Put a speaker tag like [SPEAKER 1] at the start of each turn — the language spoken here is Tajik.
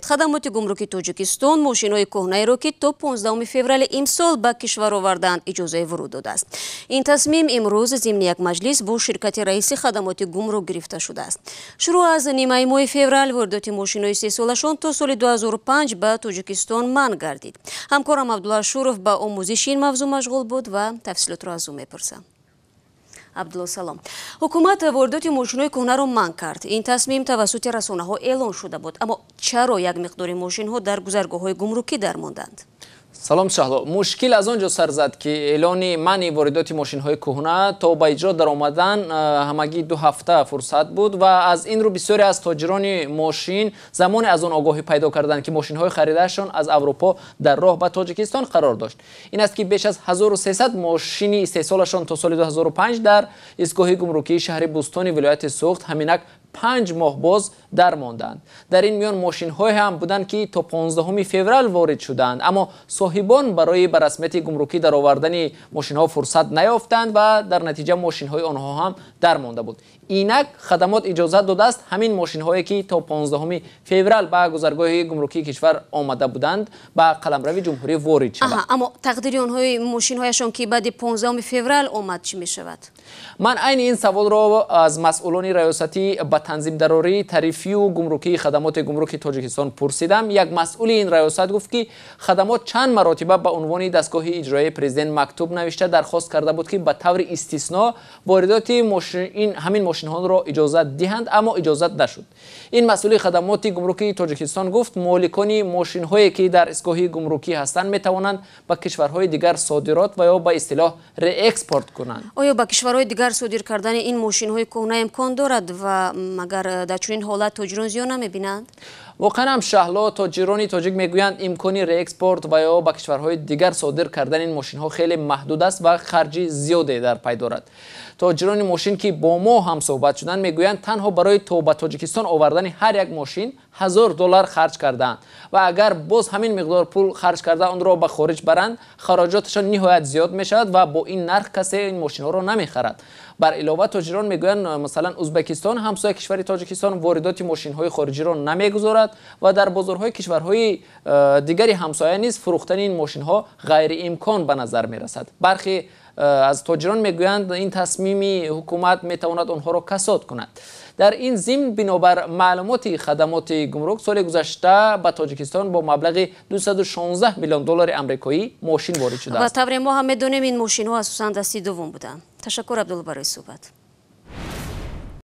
[SPEAKER 1] бошед. Хадамоти гумруки Тоҷикистон мошинҳои куҳнаеро ки то 15 феврали имсол ба кишвар оварданд иҷозаи вуруд додааст. Ин тасмим имруз зимни як маҷлис бо ширкати раиси Хадамоти гумрук гирифта шудааст. Шурӯъ аз нимаи моҳи феврал воридоти мошинҳои 3 солашон то соли 2005 ба Тоҷикистон манъ гардид. ҳамкорам Абдуллашуров ба омӯзиши ин мавзӯъ машғул буд ва тафсилотро аз ӯ мепурсам. Абдулло салом. Ҳукумат воридоти мошинҳои куҳнаро манъ кард. Ин тасмим тавассути расонаҳо эълон шуда буд. Аммо чаро як миқдори мошинҳо дар гузаргоҳҳои гумрукӣ дармонданд?
[SPEAKER 2] салом шаҳло. Мушкил аз он ҷо сар зад ки эълони манъи воридоти мошинҳои куҳна то ба иҷро даромадан ҳамагӣ 2 ҳафта фурсат буд ва аз ин рӯ бисёре аз тоҷирони мошин замоне аз он огоҳӣ пайдо карданд ки мошинҳои харидаашон аз Аврупо дар роҳ ба Тоҷикистон қарор дошт. Ин аст ки беш аз 1300 мошини истеҳсолашон то соли 2005 дар истгоҳи гумрукии шаҳри Бустони вилояти Суғд ҳаминак 5 моҳ боз дармонданд. Дар ин миён мошинҳое ҳам буданд ки то 15 феврал ворид шуданд, аммо соҳибон барои ба расмияти гумрукӣ дар овардани мошинҳо фурсат наёфтанд ва дар натиҷа мошинҳои онҳо ҳам дармонда буд. Инак Хадамот иҷозат додааст ҳамин мошинҳое ки то 15 феврал ба гузаргоҳи гумрукии кишвар омада буданд ба қаламрави ҷумҳурӣ ворид шаванд.
[SPEAKER 1] Аммо тақдири онҳои мошинҳояшон ки баъди 15 феврал омад чӣ мешавад?
[SPEAKER 2] Ман айни ин саволро аз масъулони раёсатӣ ба танзимдарории тарифию гумрукии Хадамоти гумруки Тоҷикистон пурсидам. Як масъули ин раёсат гуфт ки Хадамот чанд маротиба ба унвони дастгоҳи иҷроии президент мактуб навишта дархост карда буд ки ба таври истисно воридоти ҳамин мошинҳоро иҷозат диҳанд, аммо иҷозат нашуд. Ин масъули Хадамоти гумрукии Тоҷикистон гуфт моликони мошинҳое ки дар истгоҳи гумрукӣ ҳастанд метавонанд ба кишварҳои дигар содирот ва ё ба истилоҳ реэкспорт кунанд.
[SPEAKER 1] оё ба кишварҳои дигар содир кардани ин мошинҳои куҳна имкон дорад ва магар дар чунин ҳолат тоҷирон зиён намебинанд?
[SPEAKER 2] воқеан ҳам шаҳло тоҷирони тоҷик мегӯянд имкони реэкспорт ва ё ба кишварҳои дигар содир кардани ин мошинҳо хеле маҳдуд аст ва харҷи зиёде дар пай дорад. тоҷирони мошин ки бо мо ҳам суҳбат шуданд мегӯянд танҳо барои то ба Тоҷикистон овардани ҳар як мошин $1000 харҷ кардаанд ва агар боз ҳамин миқдор пул харҷ карда онро ба хориҷ баранд хароҷоташон ниҳоят зиёд мешавад ва бо ин нарх касе ин мошинҳоро намехарад. бар илова тоҷирон мегӯянд масалан Узбекистон ҳамсояи кишвари Тоҷикистон воридоти мошинҳои хориҷиро намегузорад ва дар бозорҳои кишварҳои дигари ҳамсоя низ фурӯхтани ин мошинҳо ғайриимкон ба назар мерасад. бархе аз тоҷирон мегӯянд ин тасмими ҳукумат метавонад онҳоро касод кунад. дар ин зимн бинобар маълумоти Хадамоти гумрук соли гузашта ба Тоҷикистон бо маблағи $216 миллион амрикоӣ мошин ворид шудааст.
[SPEAKER 1] ва тавре мо ҳам медонем ин мошинҳо асосан дасти дуввум буданд. ташаккур Абдулло барои суҳбат.